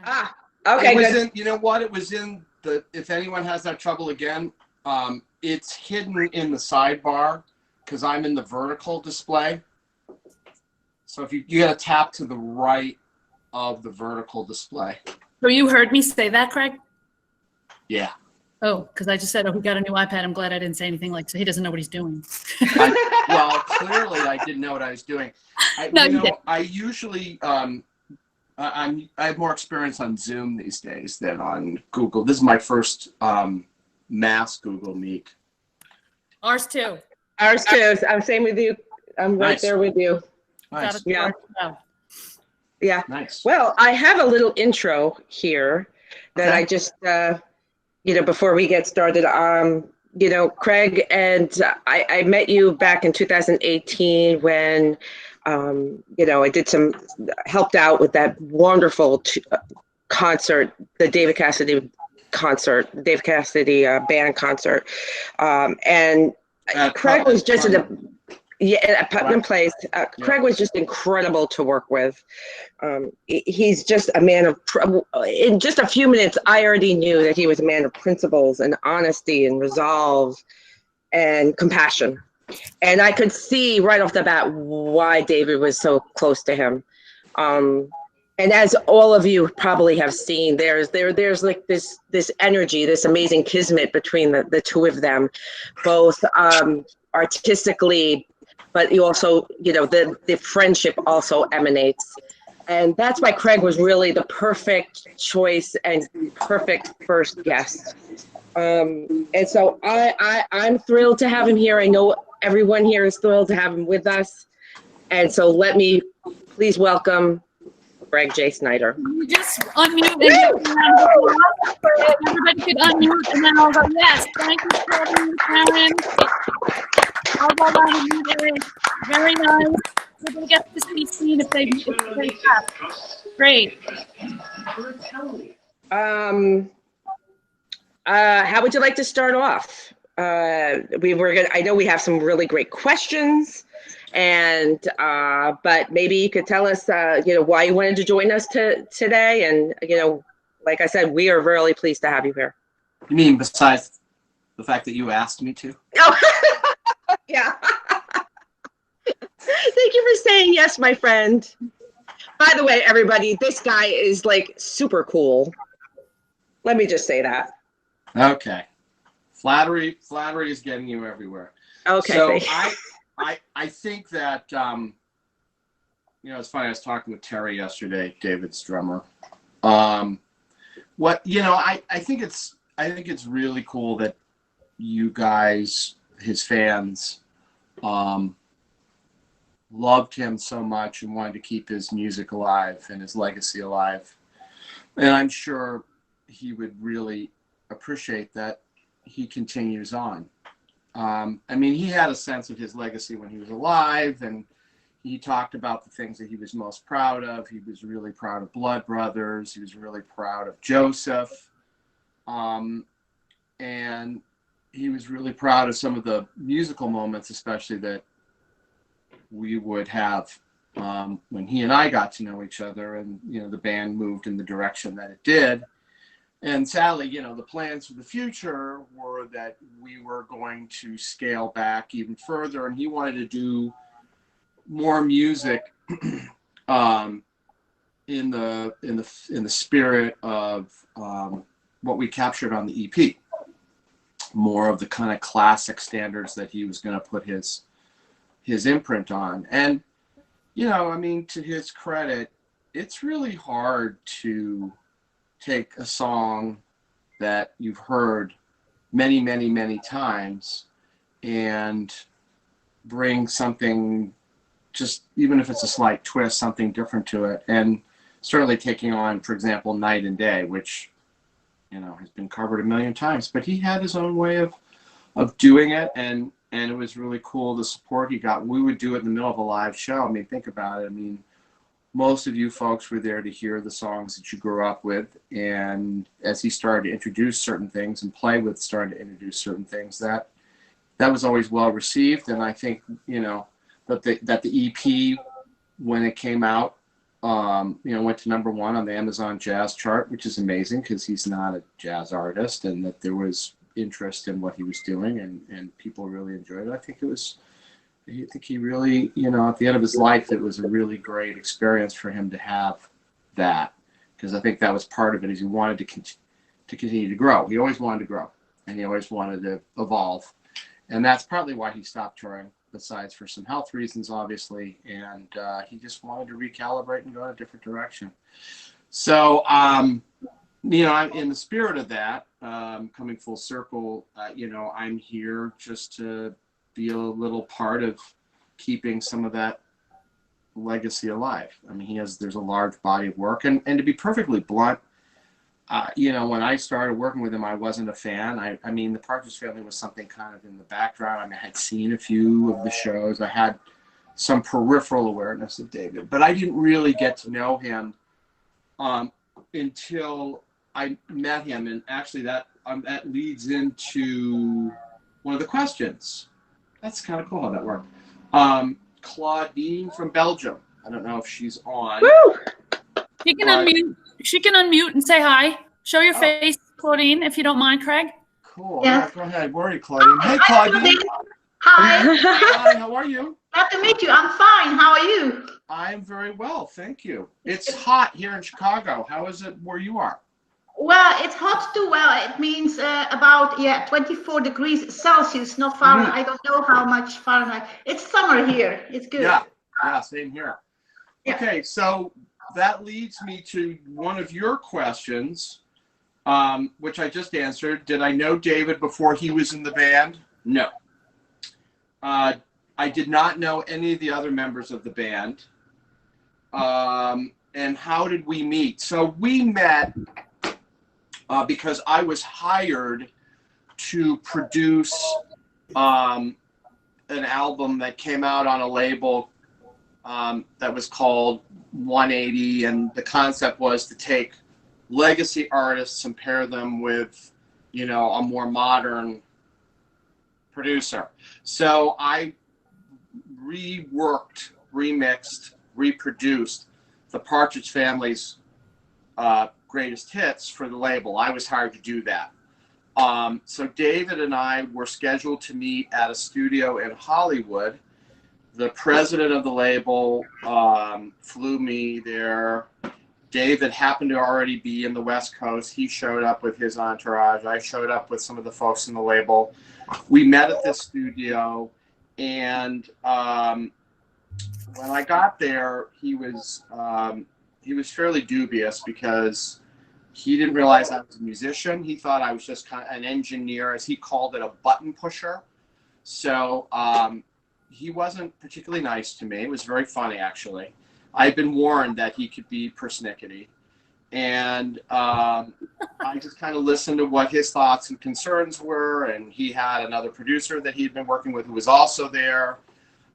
Ah, okay, good. You know what? It was in the, if anyone has that trouble again, it's hidden in the sidebar because I'm in the vertical display. So if you got to tap to the right of the vertical display. So you heard me say that, Craig? Yeah. Oh, because I just said, oh, he got a new iPad. I'm glad I didn't say anything like, so he doesn't know what he's doing. Well, clearly I didn't know what I was doing. I usually, I have more experience on Zoom these days than on Google. This is my first mass Google Meet. Ours too. Ours too. I'm same with you. I'm right there with you. Nice. Yeah. Yeah. Nice. Well, I have a little intro here that I just, before we get started, Craig and I met you back in 2018 when, I did helped out with that wonderful concert, the David Cassidy band concert. And Craig was just at Putnam Place. Craig was just incredible to work with. He's just a man of, in just a few minutes, I already knew that he was a man of principles and honesty and resolve and compassion. And I could see right off the bat why David was so close to him. And as all of you probably have seen, there's like this energy, this amazing kismet between the two of them, both artistically, but you also, the friendship also emanates. And that's why Craig was really the perfect choice and perfect first guest. And so I'm thrilled to have him here. I know everyone here is thrilled to have him with us. And so let me please welcome Greg J. Snider. You just unmute and everybody could unmute and then I'll go, yes, thank you for having me, Karen. I'll go down and mute it. Very nice. Everybody gets to be seen if they have. Great. How would you like to start off? I know we have some really great questions, and but maybe you could tell us, why you wanted to join us today, and like I said, we are really pleased to have you here. You mean besides the fact that you asked me to? Oh, yeah. Thank you for saying yes, my friend. By the way, everybody, this guy is like super cool. Let me just say that. Okay. Flattery is getting you everywhere. Okay. So I think that it's funny. I was talking with Terry yesterday, David's drummer. I think it's really cool that you guys, his fans, loved him so much and wanted to keep his music alive and his legacy alive. And I'm sure he would really appreciate that he continues on. He had a sense of his legacy when he was alive, and he talked about the things that he was most proud of. He was really proud of Blood Brothers. He was really proud of Joseph. And he was really proud of some of the musical moments, especially that we would have when he and I got to know each other, and the band moved in the direction that it did. And sadly, the plans for the future were that we were going to scale back even further, and he wanted to do more music in the spirit of what we captured on the EP. More of the kind of classic standards that he was going to put his imprint on. And to his credit, it's really hard to take a song that you've heard many, many, many times and bring something, just even if it's a slight twist, something different to it. And certainly taking on, for example, Night and Day, which has been covered a million times, but he had his own way of doing it, and it was really cool, the support he got. We would do it in the middle of a live show. Think about it. Most of you folks were there to hear the songs that you grew up with, and as he started to introduce certain things and play with, started to introduce certain things, that was always well received. And I think that the EP, when it came out, Went to #1 on the Amazon Jazz chart, which is amazing because he's not a jazz artist, and that there was interest in what he was doing, and people really enjoyed it. I think he really, at the end of his life, it was a really great experience for him to have that, because I think that was part of it, is he wanted to continue to grow. He always wanted to grow, and he always wanted to evolve. And that's partly why he stopped touring, besides for some health reasons, obviously. And he just wanted to recalibrate and go in a different direction. So, I'm in the spirit of that, coming full circle, I'm here just to be a little part of keeping some of that legacy alive. I mean, there's a large body of work, and to be perfectly blunt, when I started working with him, I wasn't a fan. I mean, the Partridge Family was something kind of in the background. I mean, I had seen a few of the shows. I had some peripheral awareness of David, but I didn't really get to know him until I met him. And actually that leads into one of the questions. That's kind of cool how that worked. Claudine from Belgium. I don't know if she's on. Woo! She can unmute. She can unmute and say hi. Show your face, Claudine, if you don't mind, Craig. Cool. Yes. Yeah, go ahead. Where are you, Claudine? Hey, Claudine. Hi. Hi, how are you? Glad to meet you. I'm fine. How are you? I'm very well, thank you. It's hot here in Chicago. How is it where you are? Well, it's hot too. Well, it means about 24 degrees Celsius, not Fahrenheit. I don't know how much Fahrenheit. It's summer here. It's good. Yeah, same here. Yeah. Okay, so that leads me to one of your questions, which I just answered. Did I know David before he was in the band? No. I did not know any of the other members of the band. And how did we meet? So we met because I was hired to produce an album that came out on a label that was called 180, and the concept was to take legacy artists and pair them with, a more modern producer. So I reworked, remixed, reproduced the Partridge Family's greatest hits for the label. I was hired to do that. So David and I were scheduled to meet at a studio in Hollywood. The president of the label flew me there. David happened to already be in the West Coast. He showed up with his entourage. I showed up with some of the folks in the label. We met at this studio, and when I got there, he was fairly dubious because he didn't realize I was a musician. He thought I was just kind of an engineer, as he called it, a button pusher. So he wasn't particularly nice to me. It was very funny, actually. I'd been warned that he could be persnickety. And I just kind of listened to what his thoughts and concerns were. And he had another producer that he'd been working with who was also there.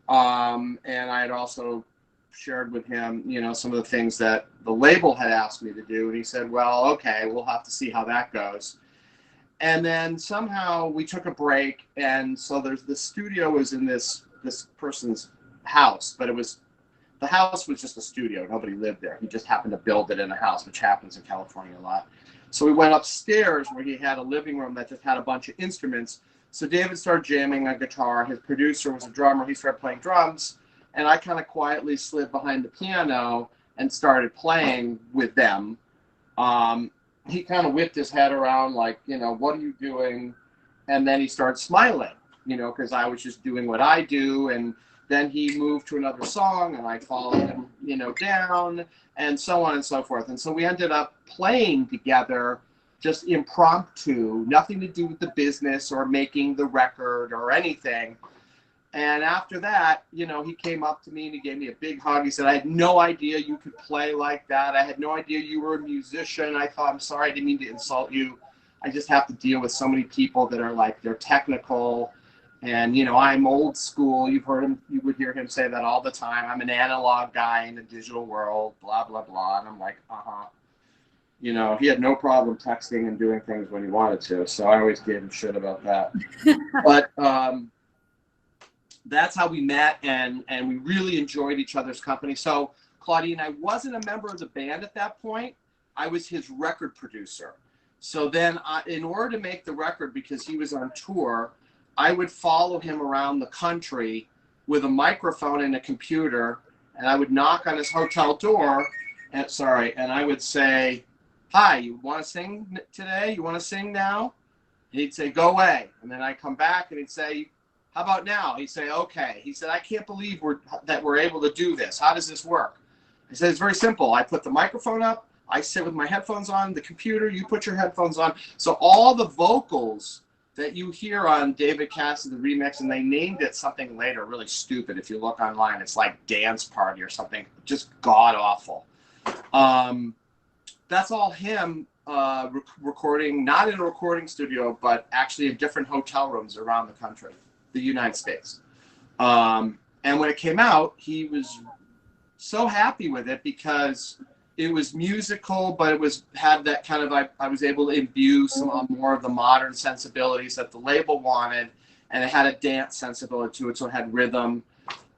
And I had also shared with him, some of the things that the label had asked me to do. And he said, well, okay, we'll have to see how that goes. And then somehow we took a break. And so the studio was in this person's house, but the house was just a studio. Nobody lived there. He just happened to build it in a house, which happens in California a lot. So we went upstairs where he had a living room that just had a bunch of instruments. So David started jamming on guitar. His producer was a drummer. He started playing drums. And I kind of quietly slid behind the piano and started playing with them. He kind of whipped his head around like, what are you doing? And then he started smiling, because I was just doing what I do. And then he moved to another song, and I followed him, down, and so on and so forth. And so we ended up playing together, just impromptu, nothing to do with the business or making the record or anything. And after that, he came up to me and he gave me a big hug. He said, I had no idea you could play like that. I had no idea you were a musician. I thought, I'm sorry, I didn't mean to insult you. I just have to deal with so many people that are like, they're technical. And, I'm old school. You would hear him say that all the time. I'm an analog guy in the digital world, blah, blah, blah. And I'm like, he had no problem texting and doing things when he wanted to. So I always gave him shit about that. But that's how we met, and we really enjoyed each other's company. So Claudine, I wasn't a member of the band at that point. I was his record producer. So then in order to make the record, because he was on tour, I would follow him around the country with a microphone and a computer, and I would knock on his hotel door, and I would say, "Hi, you want to sing today? You want to sing now?" And he'd say, "Go away." And then I'd come back and he'd say, "How about now?" He'd say, "Okay." He said, "I can't believe we're able to do this. How does this work?" I said, "It's very simple. I put the microphone up, I sit with my headphones on, the computer, you put your headphones on." So all the vocals that you hear on David Cassidy, the remix, and they named it something later, really stupid. If you look online, it's like Dance Party or something, just god awful. That's all him recording, not in a recording studio, but actually in different hotel rooms around the country, the United States. And when it came out, he was so happy with it because it was musical, but it had that kind of, I was able to imbue some more of the modern sensibilities that the label wanted, and it had a dance sensibility to it, so it had rhythm.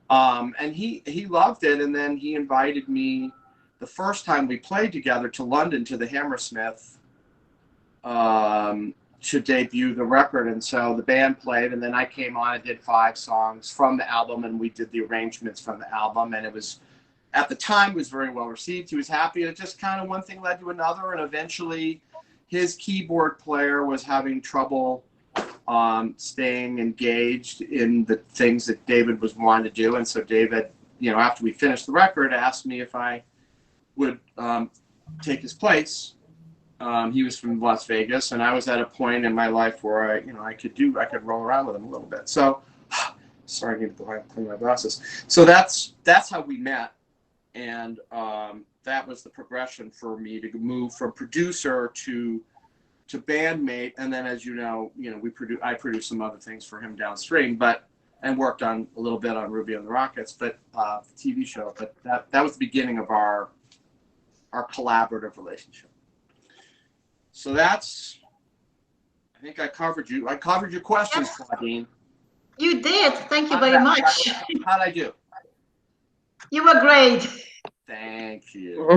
And he loved it, and then he invited me the first time we played together to London, to the Hammersmith, to debut the record. And so the band played, and then I came on and did 5 songs from the album, and we did the arrangements from the album, and it was, at the time, was very well received. He was happy, and it just kind of one thing led to another, and eventually his keyboard player was having trouble staying engaged in the things that David was wanting to do. And so David, after we finished the record, asked me if I would take his place. He was from Las Vegas, and I was at a point in my life where I could roll around with him a little bit. So, sorry, I need to go ahead and clean my glasses. So that's how we met. And that was the progression for me to move from producer to bandmate. And then, as you know, I produced some other things for him downstream, and worked on a little bit on Ruby and the Rockets, but the TV show. But that was the beginning of our collaborative relationship. So I think I covered you. I covered your questions, Claudine. You did. Thank you very much. How'd I do? You were great. Thank you.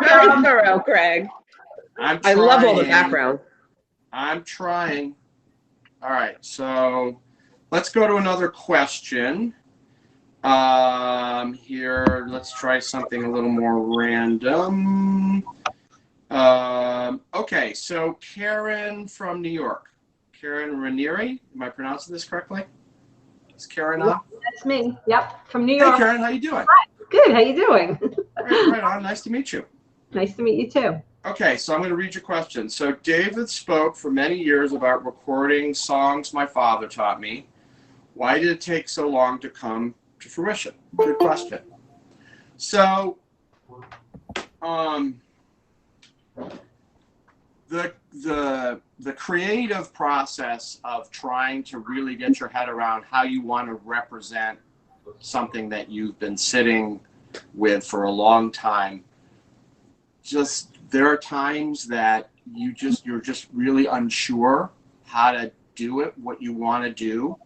Very thorough, Craig. I love all the background. I'm trying. All right, so let's go to another question. Here, let's try something a little more random. Okay, so Karen from New York. Karen Ranieri, am I pronouncing this correctly? Is Karen on? That's me. Yep, from New York. Hey, Karen, how you doing? Hi. Good. How you doing? Right on. Nice to meet you. Nice to meet you too. Okay, so I'm going to read your question. So David spoke for many years about recording songs my father taught me. Why did it take so long to come to fruition? Good question. So, the creative process of trying to really get your head around how you want to represent something that you've been sitting with for a long time, there are times that you're just really unsure how to do it, what you want to do.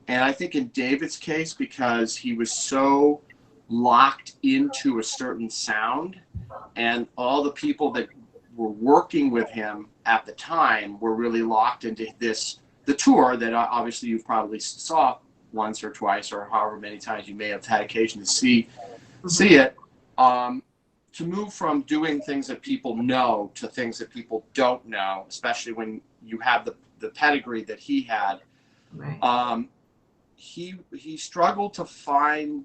And I think in David's case, because he was so locked into a certain sound, and all the people that were working with him at the time were really locked into the tour that obviously you probably saw once or twice or however many times you may have had occasion to see it, to move from doing things that people know to things that people don't know, especially when you have the pedigree that he had. Right. He struggled to find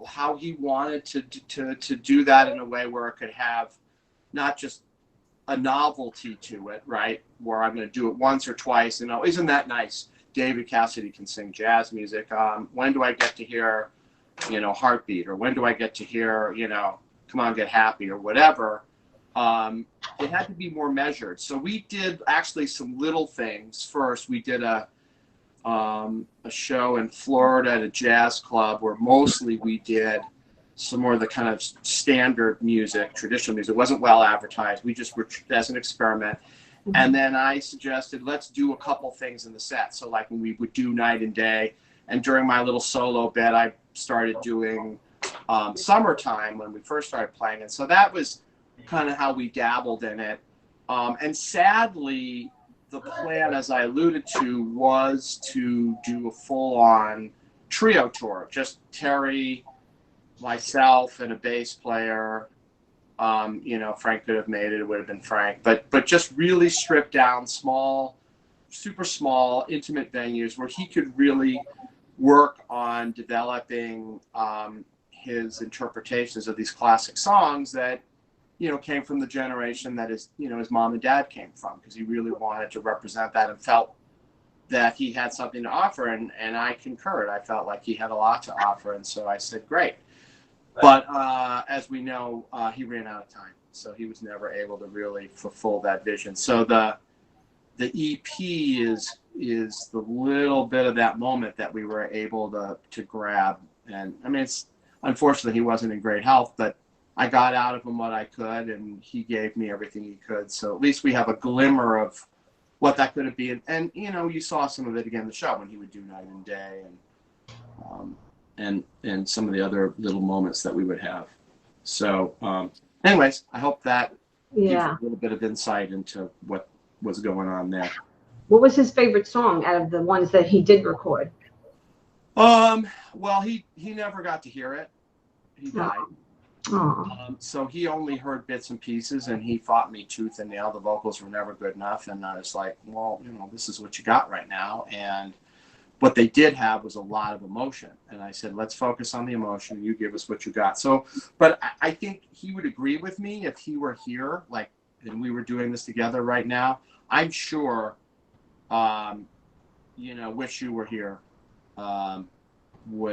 how he wanted to do that in a way where it could have not just a novelty to it, right? Where I'm going to do it once or twice, isn't that nice? David Cassidy can sing jazz music. When do I get to hear, Heartbeat? Or when do I get to hear, Come On, Get Happy, or whatever? It had to be more measured. So we did actually some little things. First, we did a show in Florida at a jazz club where mostly we did some more of the kind of standard music, traditional music. It wasn't well advertised. We just were as an experiment. And then I suggested, let's do a couple things in the set. So like when we would do Night and Day, and during my little solo bit, I started doing summertime when we first started playing. And so that was kind of how we dabbled in it. And sadly, the plan, as I alluded to, was to do a full-on trio tour. Just Terry, myself, and a bass player. You know, Frank could have made it. It would have been Frank. But just really stripped down, small, super small, intimate venues where he could really work on developing his interpretations of these classic songs that, you know, came from the generation that his mom and dad came from, because he really wanted to represent that and felt that he had something to offer. And I concurred. I felt like he had a lot to offer. And so I said, great. But as we know, he ran out of time. So he was never able to really fulfill that vision. So the EP is the little bit of that moment that we were able to grab. And I mean, unfortunately, he wasn't in great health, but I got out of him what I could, and he gave me everything he could. So at least we have a glimmer of what that could have been. And you know, you saw some of it again in the show when he would do Night and Day, and some of the other little moments that we would have. So anyways, I hope that gives you a little bit of insight into what was going on there. What was his favorite song out of the ones that he did record? Well, he never got to hear it. He died. So he only heard bits and pieces, and he fought me tooth and nail. The vocals were never good enough, and I was like, well, you know, this is what you got right now. And what they did have was a lot of emotion, and I said, let's focus on the emotion. You give us what you got. So, but I think he would agree with me if he were here, like, and we were doing this together right now. I'm sure, you know, Wish You Were Here,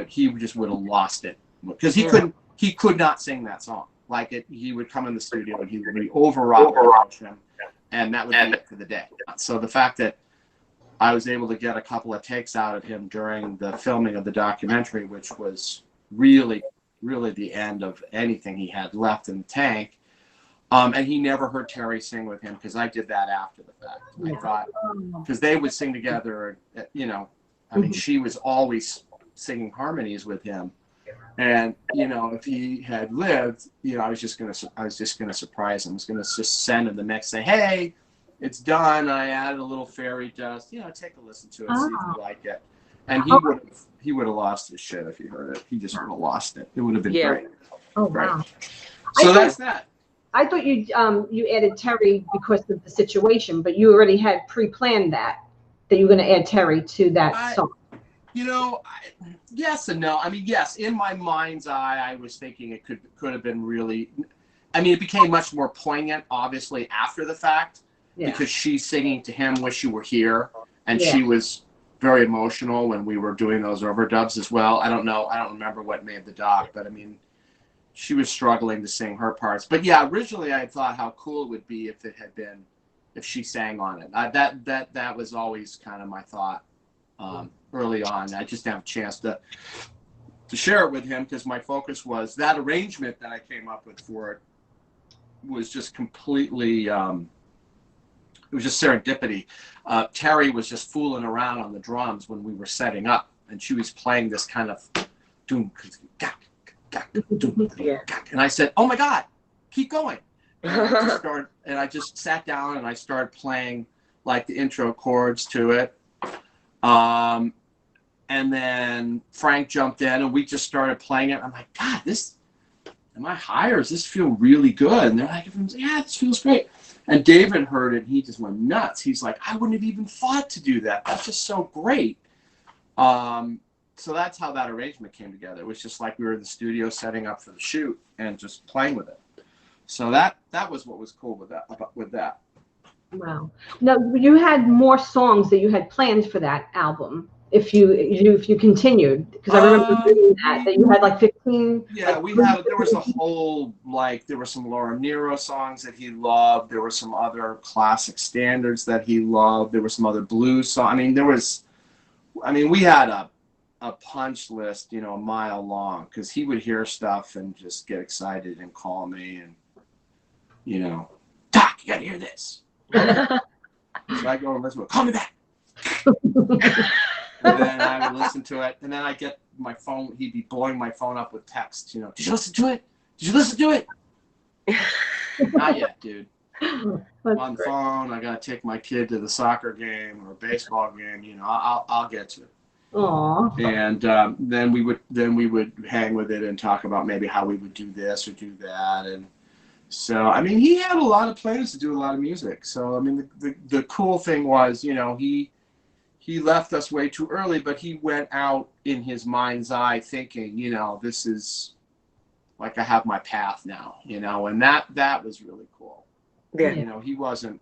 he just would have lost it, because he could not sing that song. Like he would come in the studio and he would be overwrought with emotion, and that would be it for the day. So the fact that I was able to get a couple of takes out of him during the filming of the documentary, which was really, really the end of anything he had left in the tank. And he never heard Terry sing with him, because I did that after the fact. I thought, because they would sing together, you know, I mean, she was always singing harmonies with him. And, you know, if he had lived, you know, I was just gonna surprise him. I was gonna just send him the mix, say, hey, it's done. I added a little fairy dust. You know, take a listen to it, see if you like it. And he would have lost his shit if he heard it. He just would have lost it. It would have been great. Oh wow! So that's that. I thought you added Terry because of the situation, but you already had pre-planned that you were going to add Terry to that song. You know, yes and no. I mean, yes, in my mind's eye, I was thinking it could have been really. I mean, it became much more poignant, obviously, after the fact, because she's singing to him "Wish You Were Here," and she was very emotional when we were doing those overdubs as well. I don't know. I don't remember what made the doc, but I mean, she was struggling to sing her parts. But yeah, originally I thought how cool it would be if she sang on it. That was always kind of my thought early on. I just didn't have a chance to share it with him, because my focus was that arrangement that I came up with for it was just completely, it was just serendipity. Terry was just fooling around on the drums when we were setting up, and she was playing this kind of doom. And I said, oh my God, keep going. And I just sat down and I started playing like the intro chords to it. And then Frank jumped in and we just started playing it. I'm like, God, am I high, or does this feel really good? And they're like, yeah, this feels great. And David heard it and he just went nuts. He's like, I wouldn't have even thought to do that. That's just so great. So that's how that arrangement came together. It was just like we were in the studio setting up for the shoot and just playing with it. So that was what was cool with that. Wow. Now, you had more songs that you had planned for that album. If you continued, because I remember reading that you had like 15. Yeah, there was a whole, like, there were some Laura Nero songs that he loved. There were some other classic standards that he loved. There were some other blues songs. I mean, we had a punch list, you know, a mile long, because he would hear stuff and just get excited and call me and, you know, Doc, you gotta hear this. So I go and listen to it. Call me back. And then I would listen to it, and then I get my phone. He'd be blowing my phone up with texts. You know, did you listen to it? Did you listen to it? Not yet, dude. I'm on the phone. I gotta take my kid to the soccer game or baseball game. You know, I'll get to it. Aww. And then we would hang with it and talk about maybe how we would do this or do that. And so, I mean, he had a lot of plans to do a lot of music. So, I mean, the cool thing was, you know, he left us way too early, but he went out in his mind's eye thinking, you know, this is like I have my path now, you know, and that was really cool. Yeah. You know, he wasn't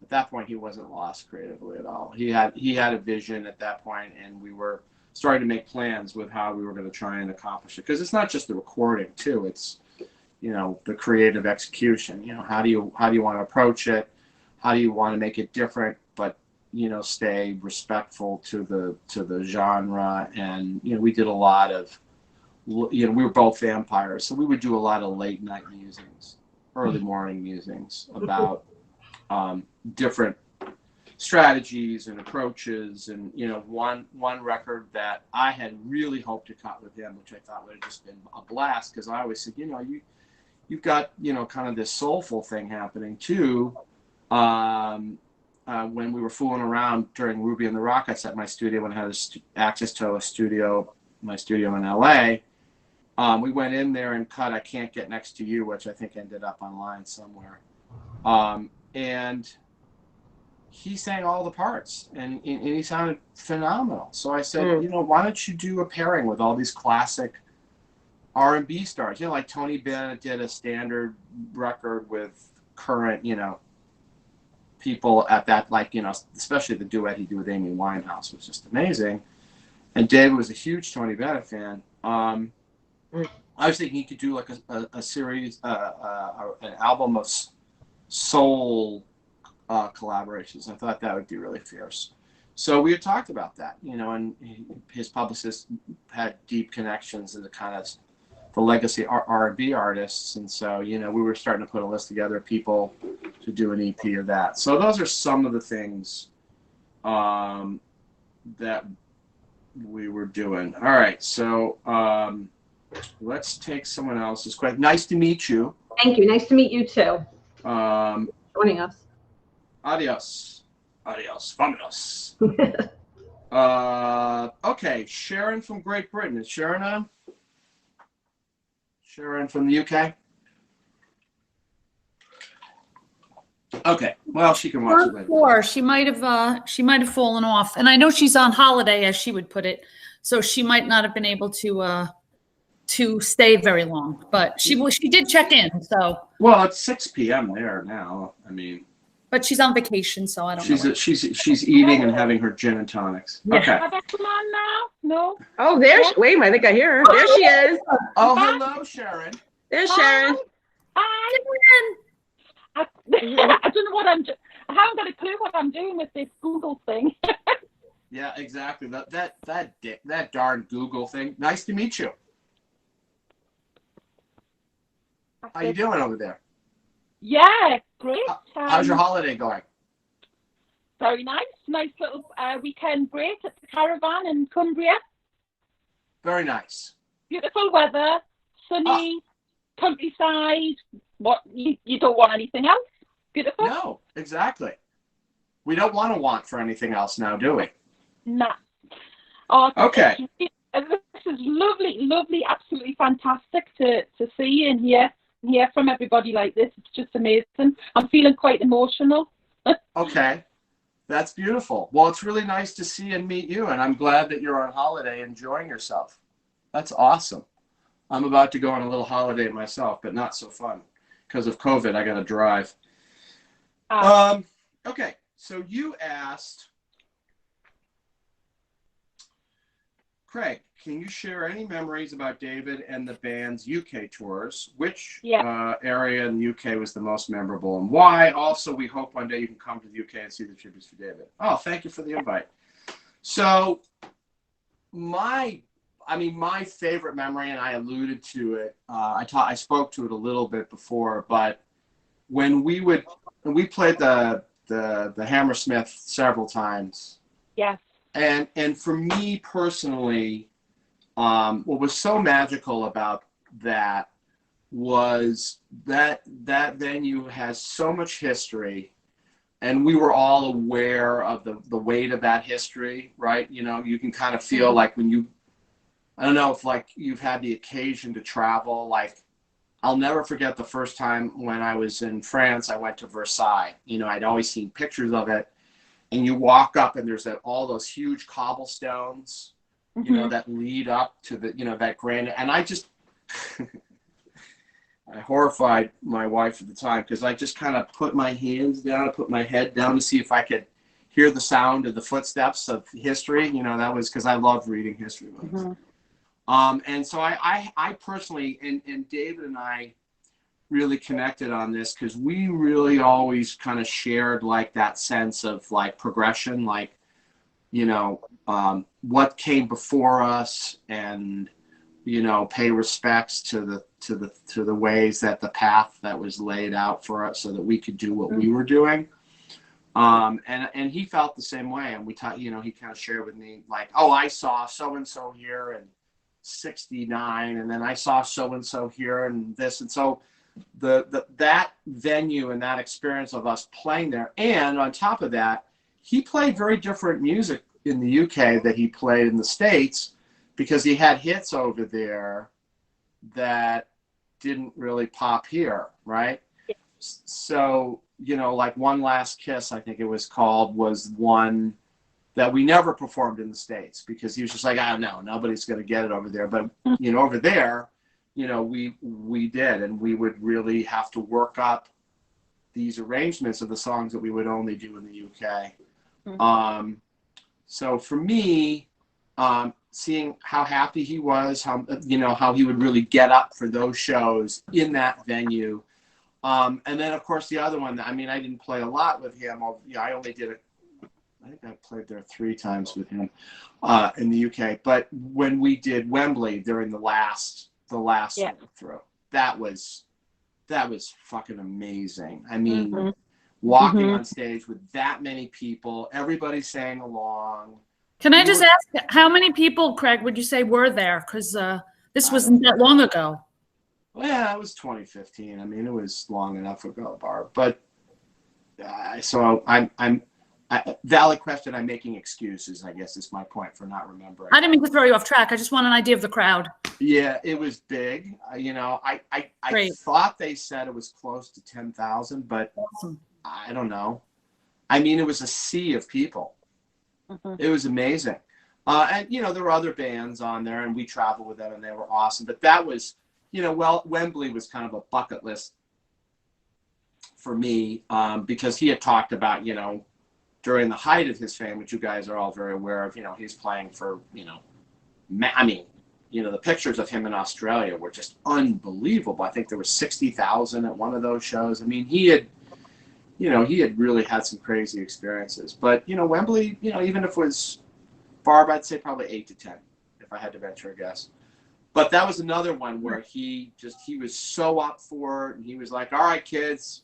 at that point. He wasn't lost creatively at all. He had a vision at that point, and we were starting to make plans with how we were going to try and accomplish it. Because it's not just the recording too; it's, you know, the creative execution. You know, how do you want to approach it? How do you want to make it different, but, you know, stay respectful to the genre? And, you know, we did a lot of, you know, we were both vampires, so we would do a lot of late night musings, early morning musings about different strategies and approaches. And, you know, one record that I had really hoped to cut with him, which I thought would have just been a blast, because I always said, you know, you've got, you know, kind of this soulful thing happening too. When we were fooling around during Ruby and the Rockets at my studio, when I had access to my studio in LA, we went in there and cut I Can't Get Next to You, which I think ended up online somewhere. And he sang all the parts, and he sounded phenomenal. So I said, you know, why don't you do a pairing with all these classic R&B stars? You know, like Tony Bennett did a standard record with current, you know, people at that, like, you know, especially the duet he did with Amy Winehouse was just amazing. And David was a huge Tony Bennett fan. I was thinking he could do like a series, an album of soul collaborations. I thought that would be really fierce. So we had talked about that, you know, and his publicist had deep connections into kind of the legacy R&B artists. And so, you know, we were starting to put a list together of people to do an EP of that. So those are some of the things that we were doing. All right. So let's take someone else's question. Nice to meet you. Thank you. Nice to meet you too. Joining us. Adios. Adios. Vamonos. Okay. Sharon from Great Britain. Is Sharon on? Sharon from the UK? Okay. Well, she can watch it later. Or she might have fallen off. And I know she's on holiday, as she would put it. So she might not have been able to stay very long. But she did check in, so. Well, it's 6 p.m. there now. I mean. But she's on vacation, so I don't know. She's eating and having her gin and tonics. Yeah. Okay. Have I come on now? No. Oh, wait, I think I hear her. There she is. Oh, hello, Sharon. There's Sharon. Hi. I don't know what I'm doing. I haven't got a clue what I'm doing with this Google thing. Yeah, exactly. That darn Google thing. Nice to meet you. How you doing over there? Yeah, great. How's your holiday going? Very nice. Nice little weekend break at the caravan in Cumbria. Very nice. Beautiful weather, sunny, countryside. What you don't want anything else? Beautiful. No, exactly. We don't want for anything else now, do we? Nah. Oh, okay. This is lovely, lovely, absolutely fantastic to see and hear from everybody like this. It's just amazing. I'm feeling quite emotional. Okay. That's beautiful. Well, it's really nice to see and meet you, and I'm glad that you're on holiday enjoying yourself. That's awesome. I'm about to go on a little holiday myself, but not so fun. Because of COVID, I got to drive. Okay, so you asked, Craig, can you share any memories about David and the band's UK tours? Which area in the UK was the most memorable and why? Also, we hope one day you can come to the UK and see the tributes for David. Oh, thank you for the invite. So my favorite memory, and I alluded to it, I spoke to it a little bit before, but when we played the Hammersmith several times. Yes. And for me personally, what was so magical about that was that venue has so much history, and we were all aware of the weight of that history, right? You know, you can kind of feel like when you, I don't know if like you've had the occasion to travel, like I'll never forget the first time when I was in France, I went to Versailles. You know, I'd always seen pictures of it, and you walk up and there's all those huge cobblestones, you know, that lead up to the, you know, that grand, and I just, I horrified my wife at the time because I just kind of put my hands down, put my head down to see if I could hear the sound of the footsteps of history. You know, that was because I loved reading history books. And so I personally, and David and I really connected on this because we really always kind of shared like that sense of like progression, like, you know, what came before us, and, you know, pay respects to the ways that the path that was laid out for us so that we could do what we were doing. And he felt the same way. And we taught, you know, he kind of shared with me like, oh, I saw so-and-so here in 69, and then I saw so-and-so here and this. And so that venue and that experience of us playing there, and on top of that, he played very different music in the UK that he played in the States, because he had hits over there that didn't really pop here, right? Yeah. So, you know, like One Last Kiss, I think it was called, was one that we never performed in the States because he was just like, I don't know, nobody's going to get it over there. But, you know, over there, you know, we did, and we would really have to work up these arrangements of the songs that we would only do in the UK. So for me, seeing how happy he was, how, you know, how he would really get up for those shows in that venue. And then, of course, the other one, I mean, I didn't play a lot with him. I only did it, I think I played there 3 times with him in the UK. But when we did Wembley during the last through, that was fucking amazing. I mean, walking on stage with that many people, everybody sang along. Can I just ask, how many people, Craig, would you say were there? Because this wasn't that long ago. Well, yeah, it was 2015. I mean, it was long enough ago, Barb. But so I'm valid question. I'm making excuses, I guess is my point for not remembering. I didn't mean to throw you off track. I just want an idea of the crowd. Yeah, it was big. You know, I thought they said it was close to 10,000, but awesome. I don't know. I mean, it was a sea of people. It was amazing. And, you know, there were other bands on there, and we traveled with them, and they were awesome. But that was, you know, well, Wembley was kind of a bucket list for me, because he had talked about, you know, during the height of his fame, which you guys are all very aware of, you know, he's playing for, you know, I mean, you know, the pictures of him in Australia were just unbelievable. I think there was 60,000 at one of those shows. I mean, he had really had some crazy experiences. But, you know, Wembley, you know, even if it was Barb, I'd say probably 8 to 10, if I had to venture a guess. But that was another one where he was so up for it, and he was like, all right, kids,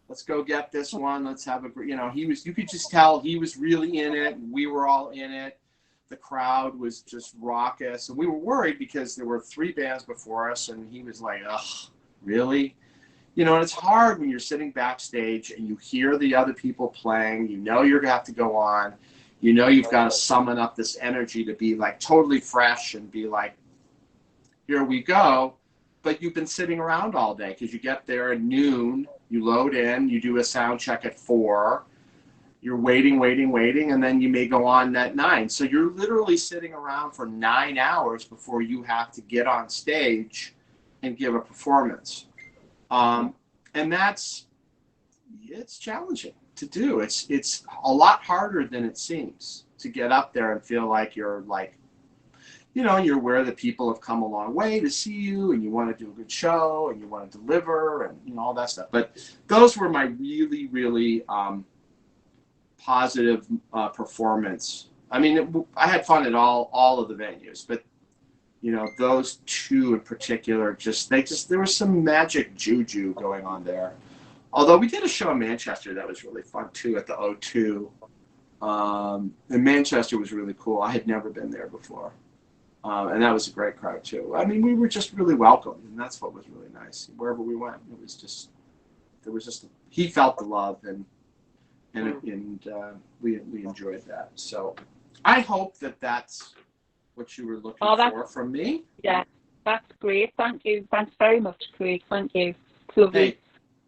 let's go get this one. Let's have a, you know, you could just tell he was really in it, and we were all in it. The crowd was just raucous, and we were worried because there were 3 bands before us, and he was like, ugh, really? You know, and it's hard when you're sitting backstage and you hear the other people playing, you know you're going to have to go on, you know you've got to summon up this energy to be like totally fresh and be like, here we go. But you've been sitting around all day because you get there at noon, you load in, you do a sound check at 4, you're waiting, and then you may go on at 9. So you're literally sitting around for 9 hours before you have to get on stage and give a performance. And it's challenging to do. It's a lot harder than it seems to get up there and feel like you're like, you know, you're aware that people have come a long way to see you, and you want to do a good show, and you want to deliver, and, you know, all that stuff. But those were my really, really positive performance. I mean, I had fun at all of the venues, but, you know, those 2 in particular, there was some magic juju going on there. Although we did a show in Manchester that was really fun too, at the O2. And Manchester was really cool. I had never been there before. And that was a great crowd too. I mean, we were just really welcomed, and that's what was really nice. Wherever we went, it was just, he felt the love, and we enjoyed that. So I hope that's what you were looking for from me. Yeah, that's great. Thank you. Thanks very much, Craig. Thank you. It's lovely. Hey,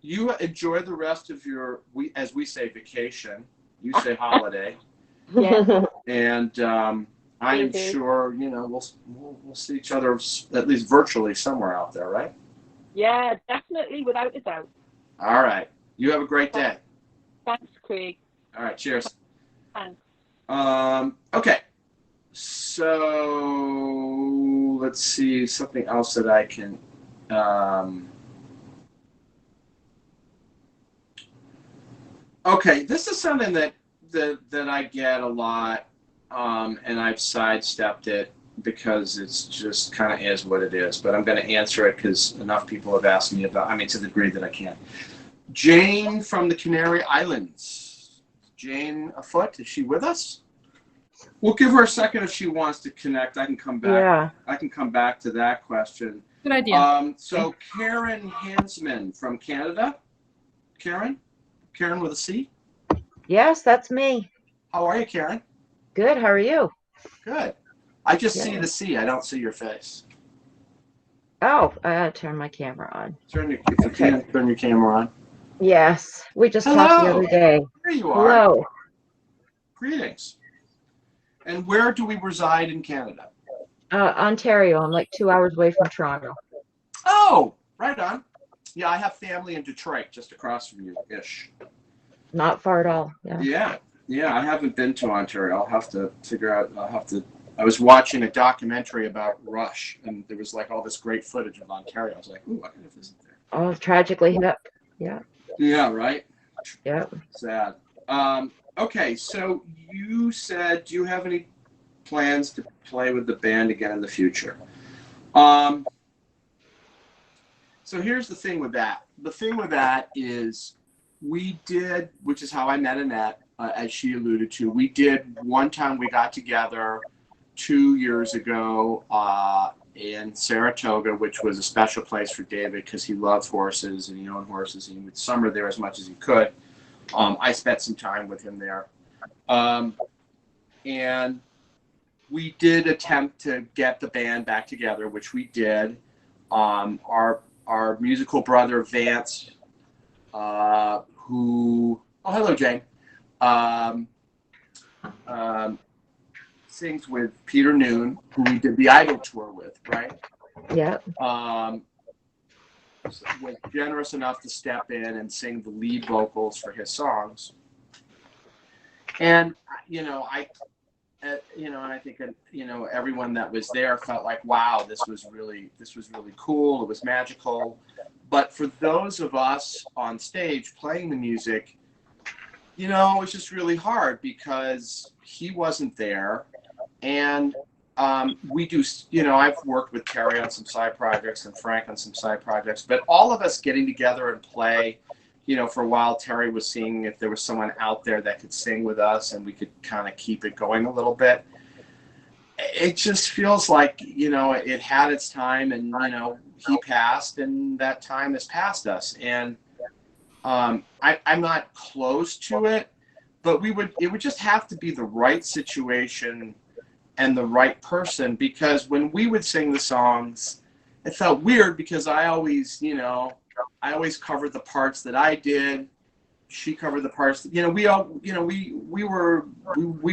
you enjoy the rest of your, as we say, vacation. You say holiday. Yeah. And I am sure, we'll see each other at least virtually somewhere out there, right? Yeah, definitely, without a doubt. All right. You have a great day. Thanks, Craig. All right. Cheers. Thanks. Okay. So let's see something else that I can. Okay, this is something that I get a lot, and I've sidestepped it because it's just kind of is what it is. But I'm going to answer it because enough people have asked me about. I mean, to the degree that I can. Jane from the Canary Islands. Jane afoot, is she with us? We'll give her a second if she wants to connect. I can come back. Yeah. I can come back to that question. Good idea. So Karen Hansman from Canada. Karen with a C. Yes, that's me. How are you, Karen? Good. How are you? Good. I just see the C. I don't see your face. Oh, I gotta turn my camera on. If you can, turn your camera on. Yes, we just talked the other day. There you are. Hello. Greetings. And where do we reside in Canada? Ontario. I'm like 2 hours away from Toronto. Oh, right on. Yeah, I have family in Detroit, just across from you-ish. Not far at all. Yeah. I haven't been to Ontario. I'll have to figure out. I was watching a documentary about Rush, and there was like all this great footage of Ontario. I was like, ooh, I wonder if this is there. Oh, tragically hip. Yeah. Yeah, right? Yeah. Sad. Okay, so you said, do you have any plans to play with the band again in the future? So here's the thing with that. The thing with that is we did, which is how I met Annette, as she alluded to, we did one time we got together 2 years ago in Saratoga, which was a special place for David because he loves horses and he owned horses and he would summer there as much as he could. I spent some time with him there. And we did attempt to get the band back together, which we did. Our musical brother, Vance, who, hello, Jane, sings with Peter Noon, who we did the Idol tour with, right? Yeah. Was generous enough to step in and sing the lead vocals for his songs. And, and I think, everyone that was there felt like, wow, this was really cool. It was magical. But for those of us on stage playing the music, it was just really hard because he wasn't there. And we do, I've worked with Terry on some side projects and Frank on some side projects, but all of us getting together and play, for a while, Terry was seeing if there was someone out there that could sing with us and we could kind of keep it going a little bit. It just feels like, it had its time and, he passed and that time has passed us. And I'm not close to it, but it would just have to be the right situation and the right person, because when we would sing the songs, it felt weird because I always covered the parts that I did. She covered the parts, we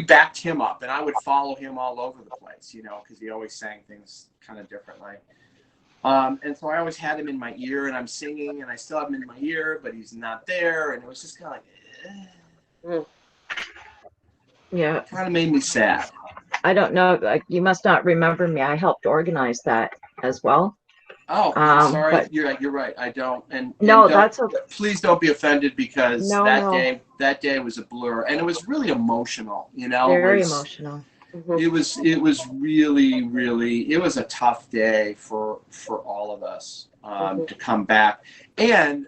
backed him up and I would follow him all over the place, because he always sang things kind of differently. And so I always had him in my ear and I'm singing and I still have him in my ear, but he's not there. And it was just kind of like, Yeah. It kind of made me sad. I don't know. You must not remember me. I helped organize that as well. Oh, sorry. But, you're right. I don't. And no, and that's okay. Please don't be offended because that day was a blur and it was really emotional. Very emotional. Mm-hmm. It was really, really. It was a tough day for all of us to come back. And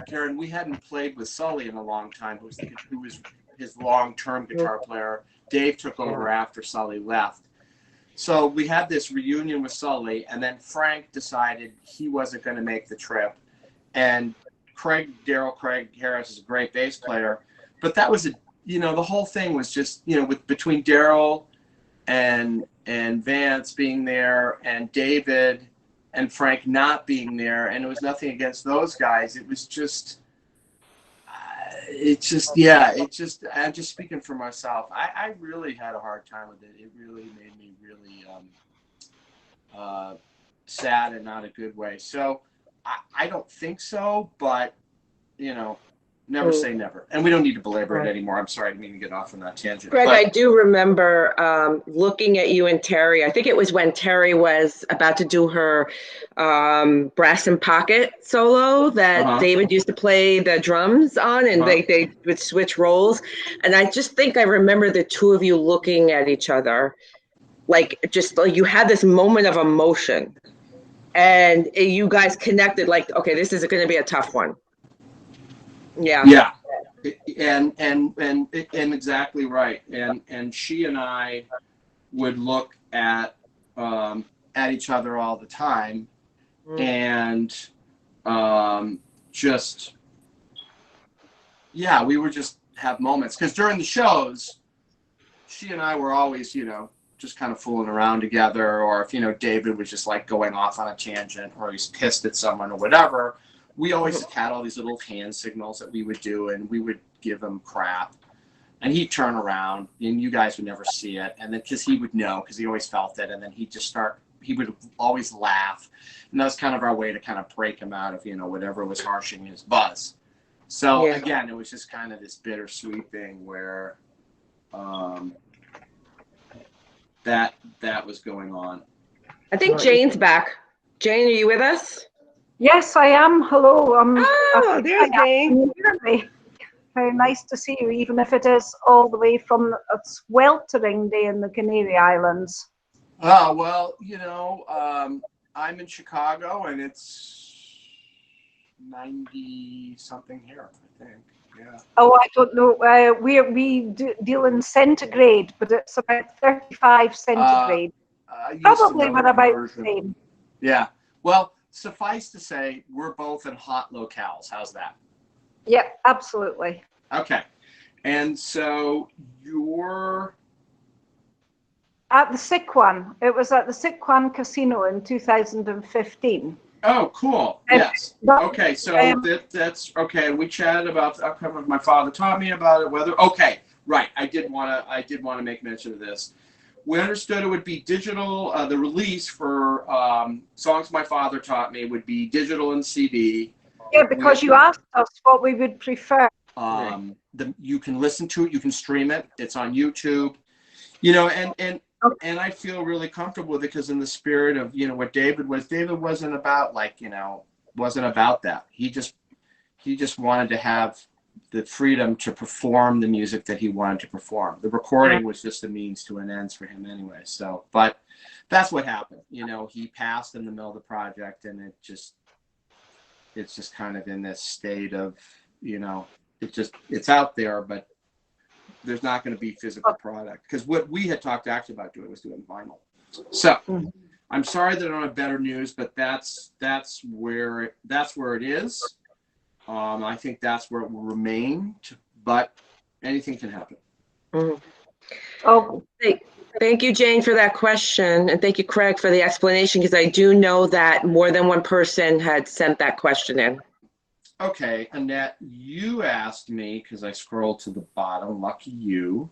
Karen, we hadn't played with Sully in a long time. his long-term guitar player. Dave took over after Sully left. So we had this reunion with Sully, and then Frank decided he wasn't going to make the trip. And Craig Harris is a great bass player, but that was the whole thing was just, between Daryl and Vance being there and David and Frank not being there, and it was nothing against those guys. It was just, I'm just speaking for myself. I really had a hard time with it. It really made me really sad in not a good way. So I don't think so, but, never say never. And we don't need to belabor it anymore. I'm sorry, I didn't mean to get off on that tangent. Greg, I do remember looking at you and Terry. I think it was when Terry was about to do her brass and pocket solo that David used to play the drums on, and they would switch roles. And I just think I remember the two of you looking at each other, like you had this moment of emotion, and you guys connected like, okay, this is going to be a tough one. Yeah. And exactly right. And she and I would look at each other all the time, and we would just have moments, because during the shows, she and I were always, just kind of fooling around together, or if, David was just like going off on a tangent, or he's pissed at someone or whatever, we always had all these little hand signals that we would do, and we would give him crap, and he'd turn around, and you guys would never see it, and then because he would know, because he always felt it, and then he would always laugh, and that was kind of our way to kind of break him out of whatever was harshing his buzz. So again, it was just kind of this bittersweet thing where that was going on. I think Jane's back. Jane, are you with us? Yes, I am. Hello. There's Jane. Very nice to see you, even if it is all the way from a sweltering day in the Canary Islands. Oh, well, I'm in Chicago, and it's 90-something here, I think. Yeah. Oh, I don't know. We deal in centigrade, but it's about 35 centigrade. Probably we're about the same. Yeah. Well, suffice to say, we're both in hot locales. How's that? Yeah, absolutely. Okay. And so you're at the Siquan. It was at the Siquan Casino in 2015. Oh, cool. Yes. Okay, so that's okay. We chatted about the upcoming. My father taught me about it. Okay, right. I did want to make mention of this. We understood it would be digital. The release for Songs My Father Taught Me would be digital and CD. Yeah, because you asked us what we would prefer. You can listen to it. You can stream it. It's on YouTube. And I feel really comfortable with it, because in the spirit of what David wasn't about wasn't about that. He just wanted to have the freedom to perform the music that he wanted to perform. The recording was just a means to an end for him anyway. So, but that's what happened. He passed in the middle of the project, and it's just kind of in this state of, it's out there, but there's not going to be physical product, because what we had talked actually about doing was doing vinyl. So I'm sorry that I don't have better news, but that's where it is. I think that's where it will remain, but anything can happen. Oh, thank you, Jane, for that question, and thank you, Craig, for the explanation, because I do know that more than one person had sent that question in. Okay, Annette, you asked me, because I scrolled to the bottom. Lucky you.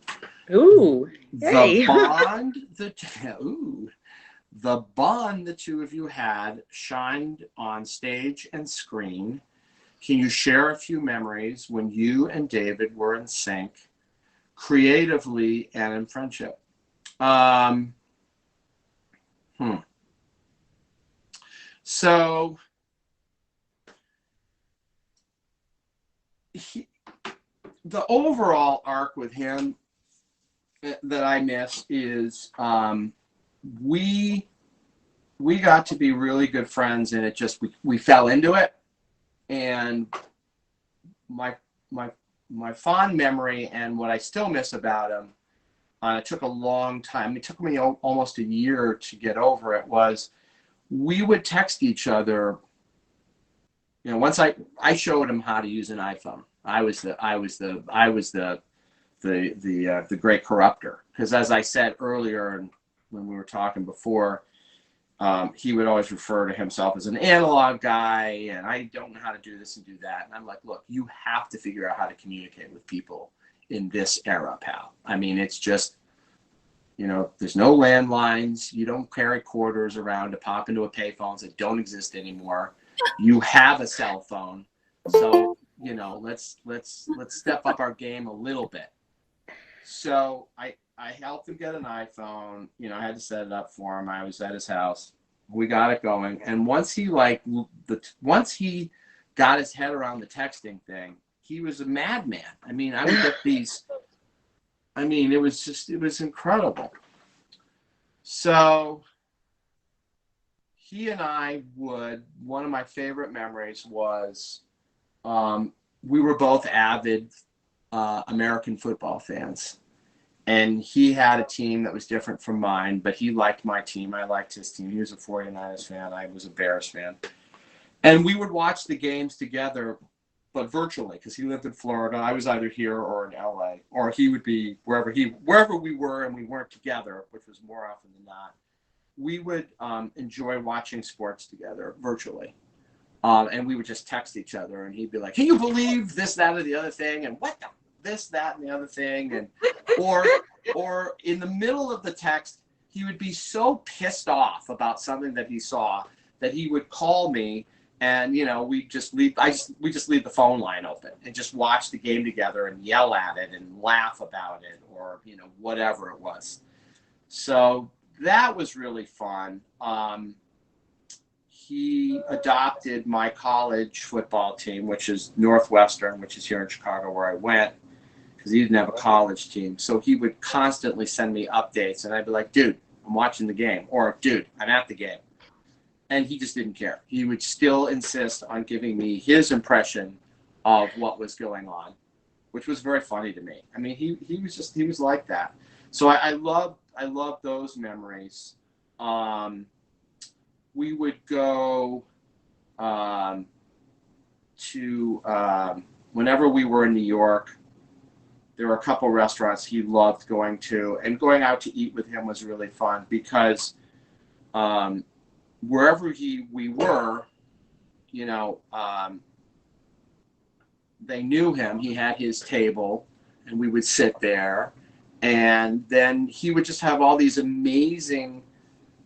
Ooh, hey. The bond the two of you had shined on stage and screen. Can you share a few memories when you and David were in sync, creatively and in friendship? So the overall arc with him that I miss is we got to be really good friends, and we fell into it. And my my fond memory and what I still miss about him, it took a long time. It took me almost a year to get over it. Was we would text each other. You know, once I showed him how to use an iPhone. I was the great corrupter, because as I said earlier, and when we were talking before, he would always refer to himself as an analog guy, and I don't know how to do this and do that. And I'm like, look, you have to figure out how to communicate with people in this era, pal. I mean, it's just, you know, there's no landlines. You don't carry quarters around to pop into a payphones that don't exist anymore. You have a cell phone. So, you know, let's step up our game a little bit. So I helped him get an iPhone. You know, I had to set it up for him. I was at his house. We got it going. And once he got his head around the texting thing, he was a madman. I mean, I would get these, I mean, it was incredible. So he and I one of my favorite memories was, we were both avid American football fans. And he had a team that was different from mine, but he liked my team. I liked his team. He was a 49ers fan. I was a Bears fan. And we would watch the games together, but virtually, because he lived in Florida. I was either here or in LA, or he would be wherever we were and we weren't together, which was more often than not. We would enjoy watching sports together virtually. And we would just text each other, and he'd be like, "Can you believe this, that, or the other thing?" And what the this, that, and the other thing. And or in the middle of the text, he would be so pissed off about something that he saw that he would call me, and you know, we just leave the phone line open and just watch the game together and yell at it and laugh about it, or you know, whatever it was. So that was really fun. He adopted my college football team, which is Northwestern, which is here in Chicago where I went, because he didn't have a college team. So he would constantly send me updates, and I'd be like, "Dude, I'm watching the game," or "Dude, I'm at the game." And he just didn't care. He would still insist on giving me his impression of what was going on, which was very funny to me. I mean, he was like that. So I love those memories. We would go to whenever we were in New York, there were a couple restaurants he loved going to, and going out to eat with him was really fun, because wherever we were, you know, they knew him. He had his table, and we would sit there, and then he would just have all these amazing,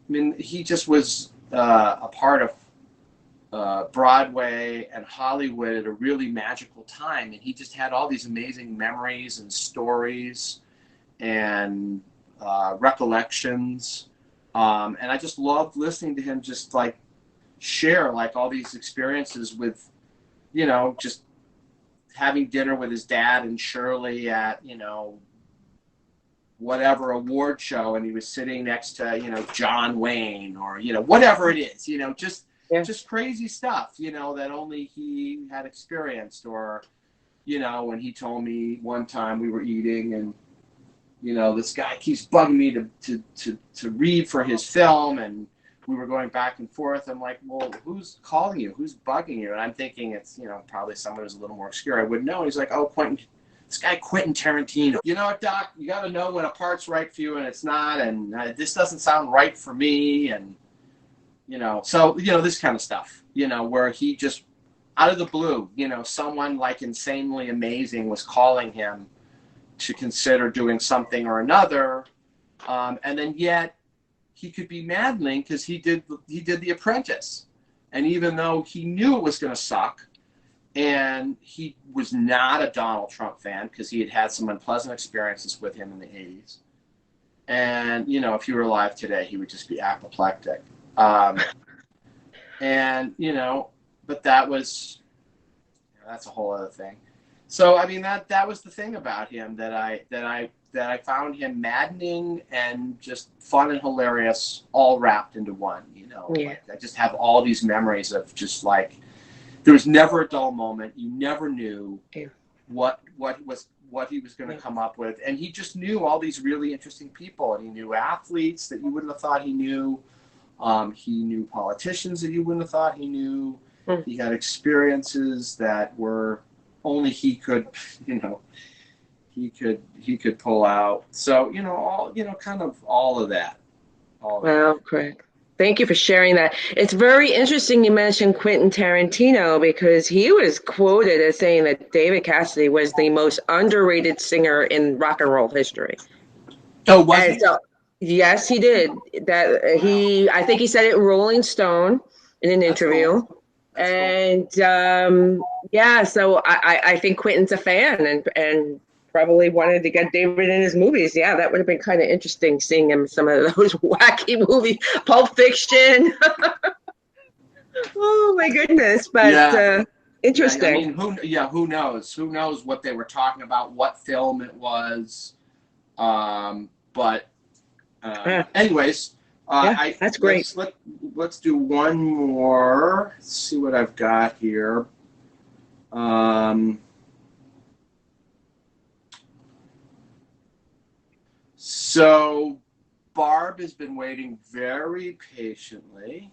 I mean, he just was a part of Broadway and Hollywood at a really magical time, and he just had all these amazing memories and stories and recollections, and I just loved listening to him just like share like all these experiences with, you know, just having dinner with his dad and Shirley at, you know, whatever award show, and he was sitting next to, you know, John Wayne, or, you know, whatever it is, you know, just crazy stuff, you know, that only he had experienced. Or, you know, when he told me one time we were eating, and, you know, this guy keeps bugging me to read for his film, and we were going back and forth. I'm like, well, who's calling you? Who's bugging you? And I'm thinking it's, you know, probably someone who's a little more obscure. I wouldn't know. He's like, oh, this guy Quentin Tarantino. You know what, Doc? You got to know when a part's right for you and it's not, and this doesn't sound right for me, and, you know, so, you know, this kind of stuff, you know, where he just, out of the blue, you know, someone like insanely amazing was calling him to consider doing something or another, and then yet he could be maddening because he did The Apprentice, and even though he knew it was going to suck, and he was not a Donald Trump fan because he had had some unpleasant experiences with him in the 80s, and, you know, if he were alive today, he would just be apoplectic, and, you know, but that was, you know, that's a whole other thing. So I mean, that was the thing about him, that I found him maddening and just fun and hilarious, all wrapped into one. You know, yeah. Like, I just have all these memories of just like, there was never a dull moment. You never knew what he was going to come up with. And he just knew all these really interesting people, and he knew athletes that you wouldn't have thought he knew. He knew politicians that you wouldn't have thought he knew. He had experiences that were only he could, he could pull out. So, kind of all of that. Wow, Craig. Thank you for sharing that. It's very interesting you mentioned Quentin Tarantino, because he was quoted as saying that David Cassidy was the most underrated singer in rock and roll history. Oh, was he? So, yes, he did. I think he said it in Rolling Stone in an interview. Cool. And so I think Quentin's a fan and probably wanted to get David in his movies. Yeah, that would have been kind of interesting seeing him in some of those wacky movies, Pulp Fiction. Oh my goodness! But interesting. Who knows? Who knows what they were talking about? What film it was? Anyways, that's great. Let's do one more. Let's see what I've got here. So Barb has been waiting very patiently.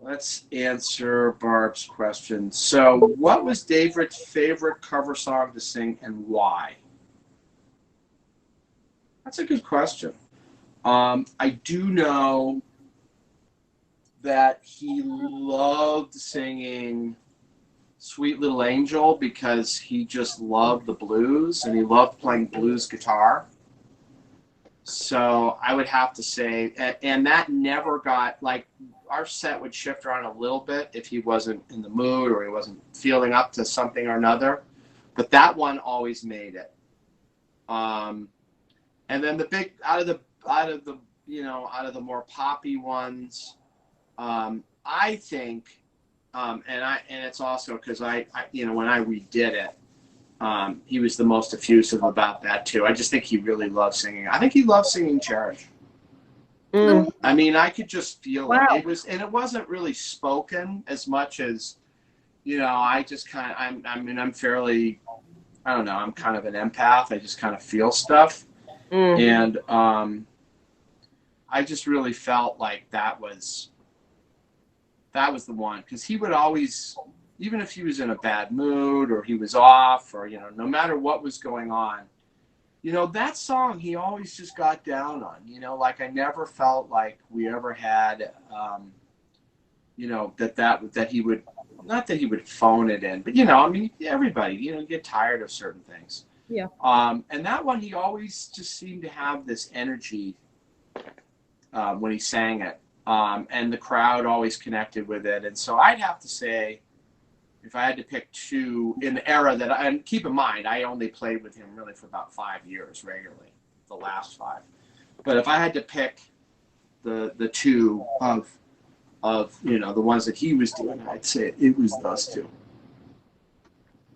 Let's answer Barb's question. So what was David's favorite cover song to sing and why? That's a good question. I do know that he loved singing Sweet Little Angel because he just loved the blues and he loved playing blues guitar. So I would have to say, and that never got, like, our set would shift around a little bit if he wasn't in the mood or he wasn't feeling up to something or another, but that one always made it. And then the big, out of the more poppy ones, I think, and it's also because I when I redid it, he was the most effusive about that too. I just think he really loved singing. I think he loved singing "Cherish." I mean, I could just feel it. It was, and it wasn't really spoken as much as, I just kind of, I'm fairly, I don't know, I'm kind of an empath. I just kind of feel stuff. And I just really felt like that was the one, because he would always, even if he was in a bad mood or he was off or, no matter what was going on, that song he always just got down on, like I never felt like we ever had, that he would, not that he would phone it in, but, everybody, get tired of certain things. Yeah. And that one, he always just seemed to have this energy when he sang it. And the crowd always connected with it. And so I'd have to say, if I had to pick two in the era that, and keep in mind, I only played with him really for about 5 years regularly, the last 5. But if I had to pick the two of the ones that he was doing, I'd say it was those two.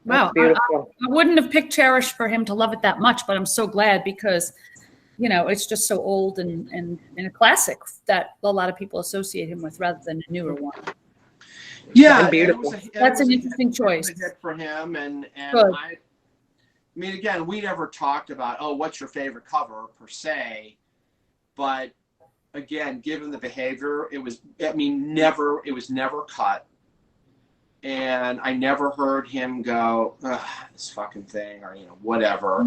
Wow, I wouldn't have picked "Cherish" for him to love it that much, but I'm so glad because, it's just so old and a classic that a lot of people associate him with rather than a newer one. Yeah, beautiful. That's an interesting choice. It was a hit for him, and Good. I mean, again, we never talked about, what's your favorite cover per se, but again, given the behavior, it was never cut. And I never heard him go, this fucking thing, or, whatever.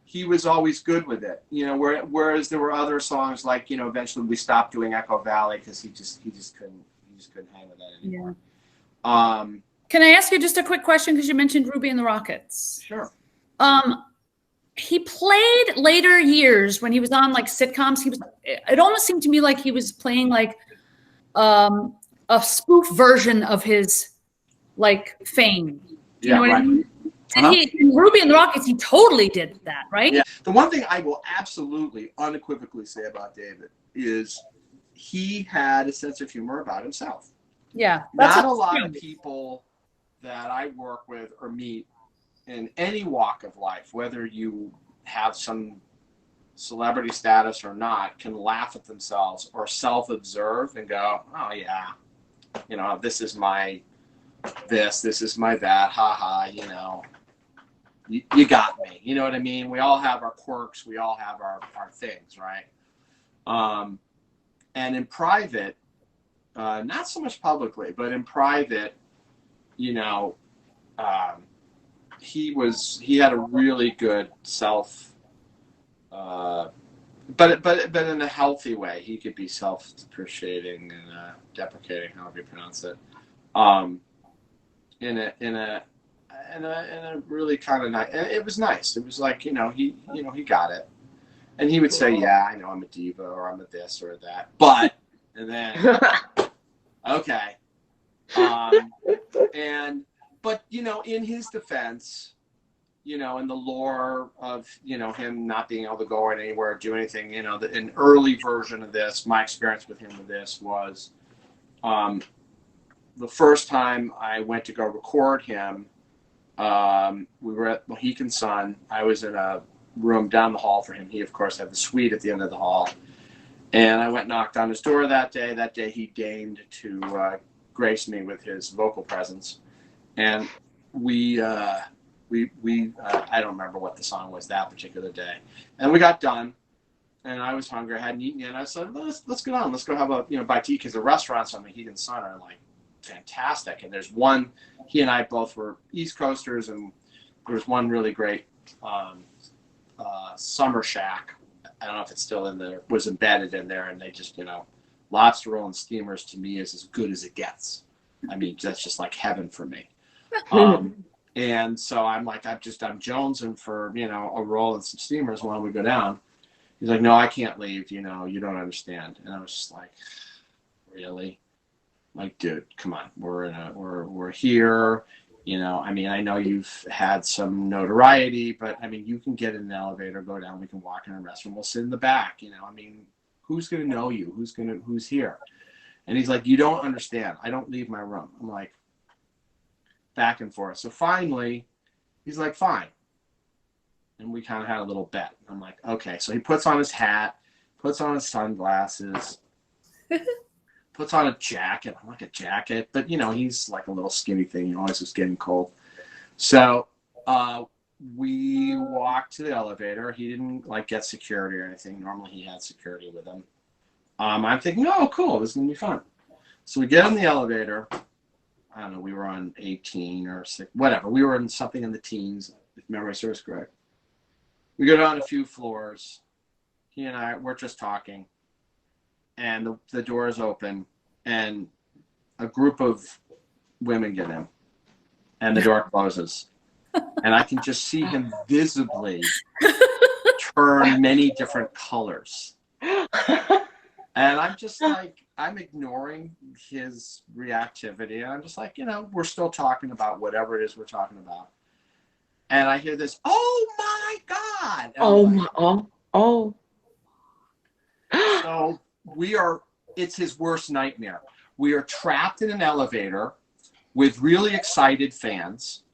He was always good with it, whereas there were other songs like, eventually we stopped doing Echo Valley because he just couldn't hang with that anymore. Yeah. Can I ask you just a quick question? Because you mentioned Ruby and the Rockets. Sure. He played later years when he was on like sitcoms. It almost seemed to me like he was playing like, a spoof version of his like fame. Do you know what I mean? In Ruby and the Rockets, he totally did that, right? Yeah. The one thing I will absolutely unequivocally say about David is he had a sense of humor about himself. Yeah. Not a lot of people that I work with or meet in any walk of life, whether you have some celebrity status or not, can laugh at themselves or self-observe and go, oh yeah, this is my this is my that, haha, you know, you got me. You know what I mean? We all have our quirks. We all have our things, right? And in private, not so much publicly, but in private, you know, he had a really good self, but in a healthy way. He could be self-depreciating and deprecating, however you pronounce it, in a really kind of nice. It was nice. It was like, you know, he got it, and he would say, "Yeah, I know I'm a diva, or I'm a this or that," but and then okay, but you know, in his defense, you know, in the lore of, you know, him not being able to go anywhere or do anything, you know, an early version of this, my experience with him with this was, the first time I went to go record him, we were at Mohican Sun. I was in a room down the hall for him. He, of course, had the suite at the end of the hall. And I went and knocked on his door that day. That day he deigned to grace me with his vocal presence. And we I don't remember what the song was that particular day. And we got done. And I was hungry. I hadn't eaten yet. And I said, let's get on. Let's go have a, you know, bite to eat, because the restaurants on Mohican Sun are like fantastic. And there's one, he and I both were East Coasters, and there was one really great Summer Shack. I don't know if it's still in there, was embedded in there, and they just, you know, lobster roll and steamers to me is as good as it gets. I mean, that's just like heaven for me. And so I'm like, I'm jonesing for, you know, a roll and some steamers while we go down. He's like, no, I can't leave, you know, you don't understand. And I was just like, really? Like, dude, come on, we're here, you know. I mean, I know you've had some notoriety, but I mean, you can get in an elevator, go down, we can walk in a restaurant, we'll sit in the back, you know. I mean, who's gonna know you? Who's here? And he's like, you don't understand. I don't leave my room. I'm like, back and forth. So finally, he's like, fine. And we kind of had a little bet. I'm like, okay. So he puts on his hat, puts on his sunglasses, puts on a jacket. I'm like, a jacket, but you know, he's like a little skinny thing. He always was getting cold. So we walked to the elevator. He didn't like get security or anything. Normally he had security with him. I'm thinking, oh, cool, this is gonna be fun. So we get in the elevator. I don't know, we were on 18 or 6, whatever. We were in something in the teens, if memory serves correct. We go down a few floors. He and I, we're just talking. And the door is open, and a group of women get in, and the door closes. And I can just see him visibly turn many different colors. And I'm just like, I'm ignoring his reactivity. And I'm just like, you know, we're still talking about whatever it is we're talking about. And I hear this, oh my God. So it's his worst nightmare. We are trapped in an elevator with really excited fans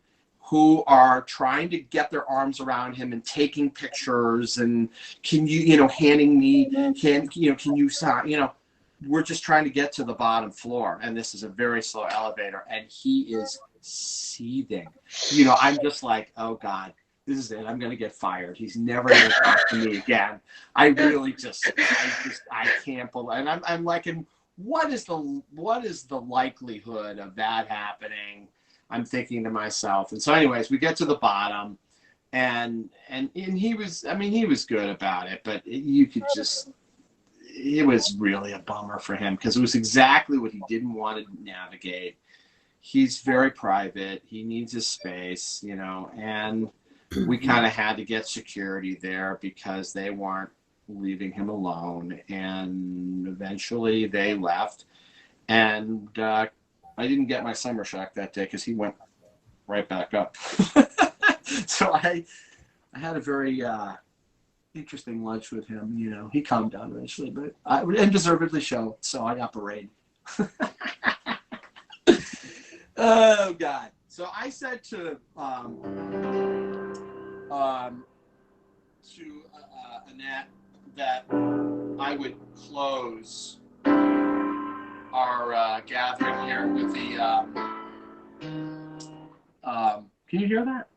who are trying to get their arms around him and taking pictures, and can you, you know, handing me, can you sign, you know, we're just trying to get to the bottom floor, and this is a very slow elevator, and he is seething. You know, I'm just like, oh God, this is it. I'm going to get fired. He's never going to talk to me again. I really I can't believe, and I'm like, what is the likelihood of that happening? I'm thinking to myself. And so anyways, we get to the bottom, and he was, I mean, he was good about it, but you could just, it was really a bummer for him, because it was exactly what he didn't want to navigate. He's very private. He needs his space, you know, and we kind of had to get security there because they weren't leaving him alone. And eventually they left. And I didn't get my summer shack that day because he went right back up. So I had a very interesting lunch with him. You know, he calmed down eventually, but and deservedly so. So I got berated. Oh God! So I said to Annette that I would close our gathering here with the Can you hear that?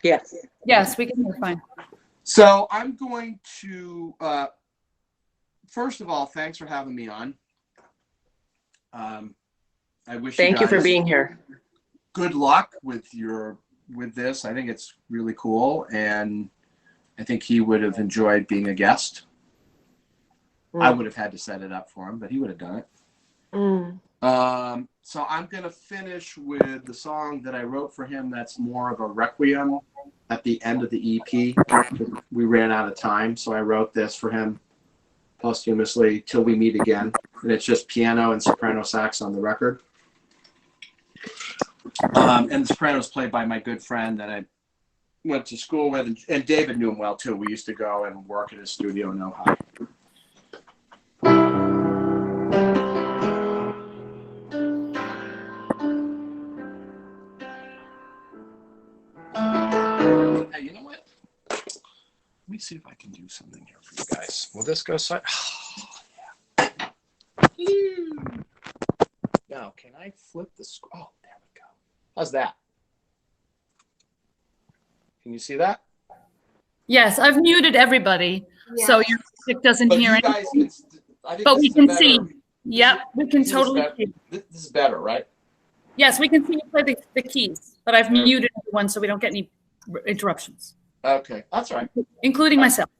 Yes. Yes, we can hear fine. So I'm going to, first of all, thanks for having me on. I wish Thank you for guys being here. good luck with this. I think it's really cool, and I think he would have enjoyed being a guest. I would have had to set it up for him, but he would have done it. So I'm going to finish with the song that I wrote for him that's more of a requiem at the end of the EP. We ran out of time, so I wrote this for him posthumously, Till We Meet Again. And it's just piano and soprano sax on the record. And the soprano is played by my good friend that I went to school with, and David knew him well too. We used to go and work at his studio in Ohio. Hey, you know what? Let me see if I can do something here for you guys. Will this go side? Oh, yeah. Now, can I flip the screen? Oh, there we go. How's that? Can you see that? Yes, I've muted everybody, so your music doesn't But hear you guys anything. I think But this we is can better. see. Yep, we can totally see. This is better, right? Yes, we can see you play the keys, but I've muted everyone so we don't get any interruptions, Okay, that's all right. including myself.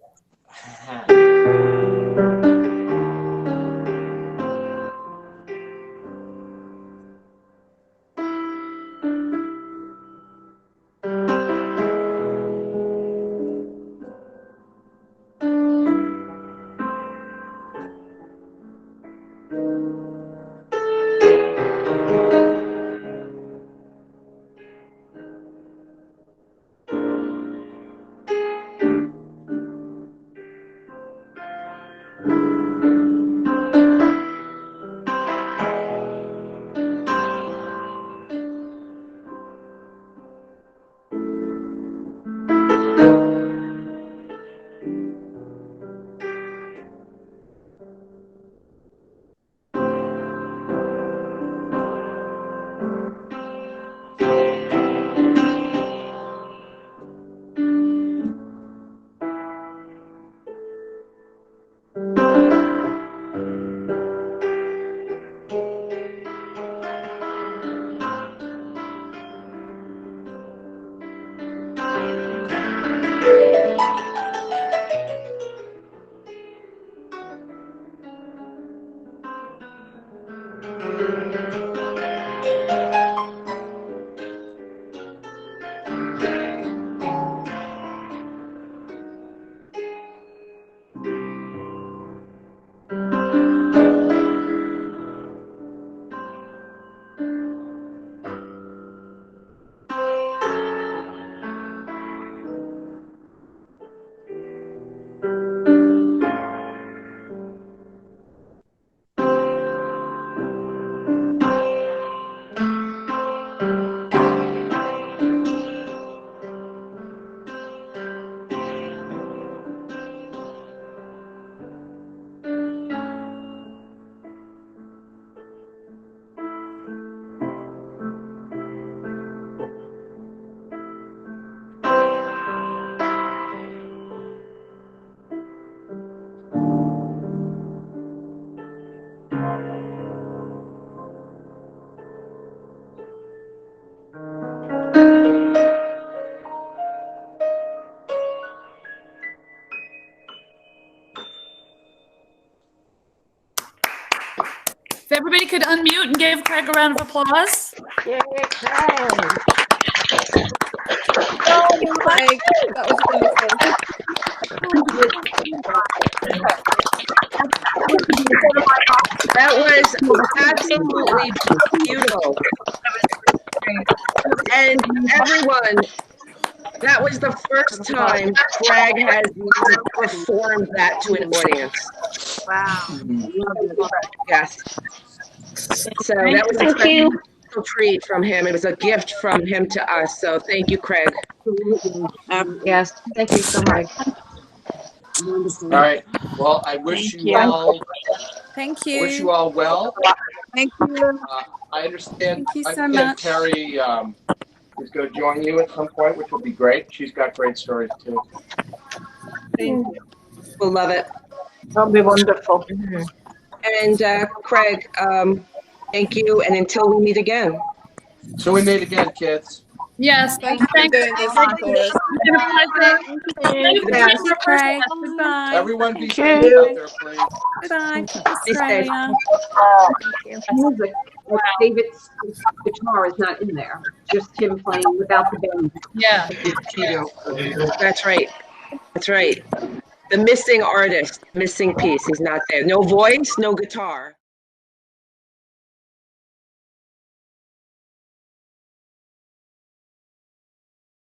If everybody could unmute and give Craig a round of applause. Yay, Craig. Oh, Craig, that was wonderful. That was absolutely beautiful. And everyone, that was the first time Craig has performed that to an audience. Wow. Yes. So that was a special treat from him. It was a gift from him to us. So thank you, Craig. Yes, thank you so much. All right. Well, I wish you all. Thank I wish you. you all well. Thank you. I understand. Thank you I so understand much. Terry is going to join you at some point, which will be great. She's got great stories too. Thank you. We'll love it. That'll be wonderful. And Craig, thank you. And until we meet again. So we meet again, kids. Yes, Thank you for doing this, of course. Yeah. Thank you, Craig. Goodbye. Everyone be Thank safe you. out there, please. Goodbye, Stay safe. Australia. Music, like David's guitar is not in there. Just him playing without the band. Yeah. That's right. That's right. The missing artist, missing piece. He's not there. No voice, no guitar.